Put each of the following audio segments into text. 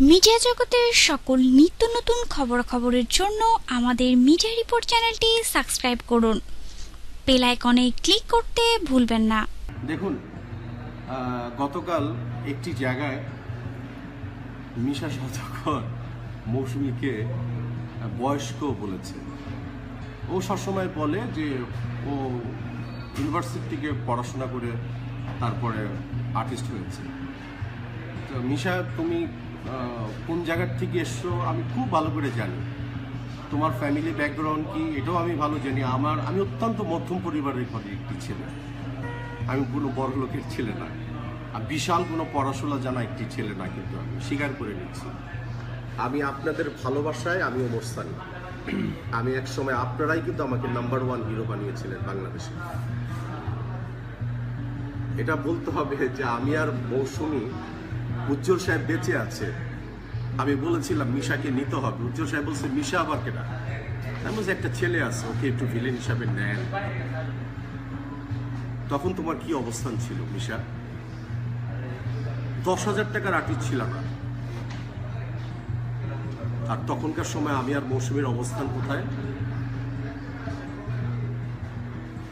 Media জগতের সকল নিত্য নতুন খবরাখবরের জন্য আমাদের মিডিয়া রিপোর্ট চ্যানেলটি সাবস্ক্রাইব করুন। বেল আইকনে ক্লিক করতে ভুলবেন না। দেখুন, গতকাল একটি জায়গায় মিশা সওদাগর মৌসুমীকে বয়স্ক বলেছে। ও সবসময় বলে যে ও ইউনিভার্সিটি থেকে পড়াশোনা করে তারপরে আর্টিস্ট হয়েছে। তো মিশা, তুমি কোন জায়গার থেকে এসছো আমি খুব ভালো করে জানি, তোমার ফ্যামিলি ব্যাকগ্রাউন্ড কি এটাও আমি ভালো জানি। আমি অত্যন্ত মধ্যম পরিবারের ঘরে একটি ছেলে, আমি কোনো বড় লোকের ছেলে না, আর বিশাল কোনো পড়াশোনা জানা একটি ছেলে না, কিন্তু আমি স্বীকার করে নিচ্ছি আমি আপনাদের ভালোবাসায় আমি ওমর সানি। আমি এক সময় আপনারাই কিন্তু আমাকে নাম্বার 1 হিরো বানিয়েছিলেন বাংলাদেশে। এটা বলতে হবে যে আমি আর মৌসুমী, উজ্জ্বল সাহেব বেঁচে আছে, আমি বলেছিলাম মিশাকে নিতে হবে। উজ্জ্বল সাহেব বলছে মিশা আবার কেনা, আমি বলছি একটা ছেলে আছে, ওকে একটু ভিলেন হিসাবে নেন। তখন তোমার কি অবস্থান ছিল মিশা? 10,000 টাকার আর্টিস্ট ছিল না। আর তখনকার সময় আমি আর মৌসুমীর অবস্থান কোথায়?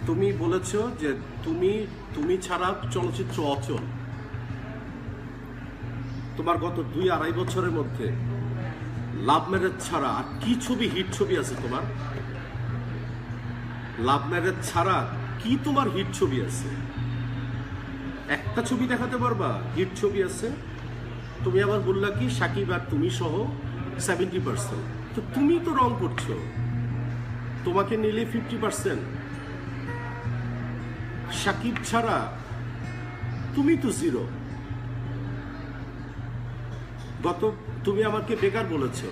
তুমি বলেছ যে তুমি ছাড়া চলচ্চিত্র অচল। তোমার গত 2-2.5 বছরের মধ্যে লাভ ম্যারেজ ছাড়া আর কি ছবি হিট ছবি আছে তোমার? লাভ ম্যারেজ ছাড়া কি তোমার হিট ছবি আছে? একটা ছবি দেখাতে পারবা হিট ছবি আছে? তুমি আবার বললা কি সাকিব আর তুমি সহ 70%। তো তুমি তো রং করছো, তোমাকে নিলে 50%। সাকিব ছাড়া তুমি তো জিরো। তুমি আমাকে বেকার বলেছো।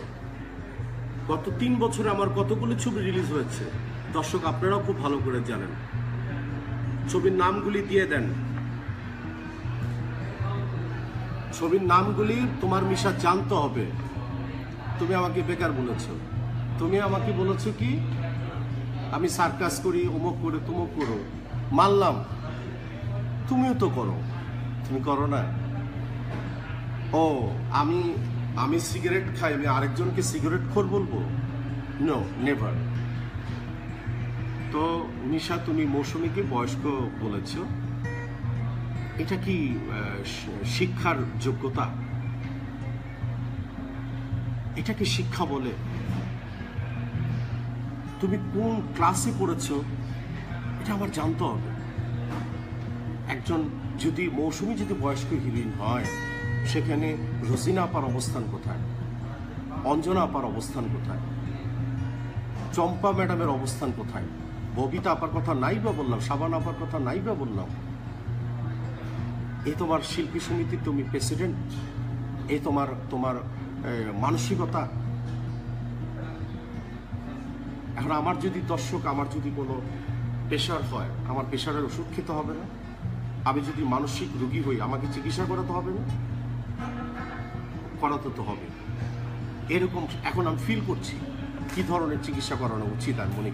গত 3 বছরে আমার কতগুলো ছবি রিলিজ হয়েছে দর্শক আপনারাও খুব ভালো করে জানেন। ছবির নামগুলি দিয়ে দেন, ছবির নামগুলি তোমার মিশা জানতে হবে। তুমি আমাকে বেকার বলেছো। তুমি আমাকে বলেছো কি আমি সার্কাস করি, অমুক করে তুমুক করো, মানলাম। তুমিও তো করো, তুমি করো না? ও আমি সিগারেট খাই, আমি আরেকজনকে সিগারেট খোর বলবো? No, never. তো মিশা, তুমি মৌসুমীকে বয়স্ক বলেছ, এটা কি শিক্ষার যোগ্যতা? এটা কি শিক্ষা বলে? তুমি কোন ক্লাসে পড়েছো এটা আমার জানতে হবে। একজন যদি মৌসুমী যদি বয়স্ক হিরোইন হয়, সেখানে রোজিনা আপার অবস্থান কোথায়? অঞ্জনা আপার অবস্থান কোথায়? চম্পা ম্যাডামের অবস্থান কোথায়? ববিতা আপার কথা নাই বা বললাম, শাবানা আপার কথা নাই বা বললাম। এই তোমার শিল্পী সমিতির তুমি প্রেসিডেন্ট? এই তোমার মানসিকতা? এখন আমার যদি দর্শক, আমার যদি কোনো প্রেশার হয়, আমার প্রেশারের ওষুধ খেতে হবে না? আমি যদি মানসিক রোগী হই, আমাকে চিকিৎসা করাতে হবে না? করাতে তো হবে। এরকম এখন আমি ফিল করছি কি ধরনের চিকিৎসা করানো উচিত আর মনে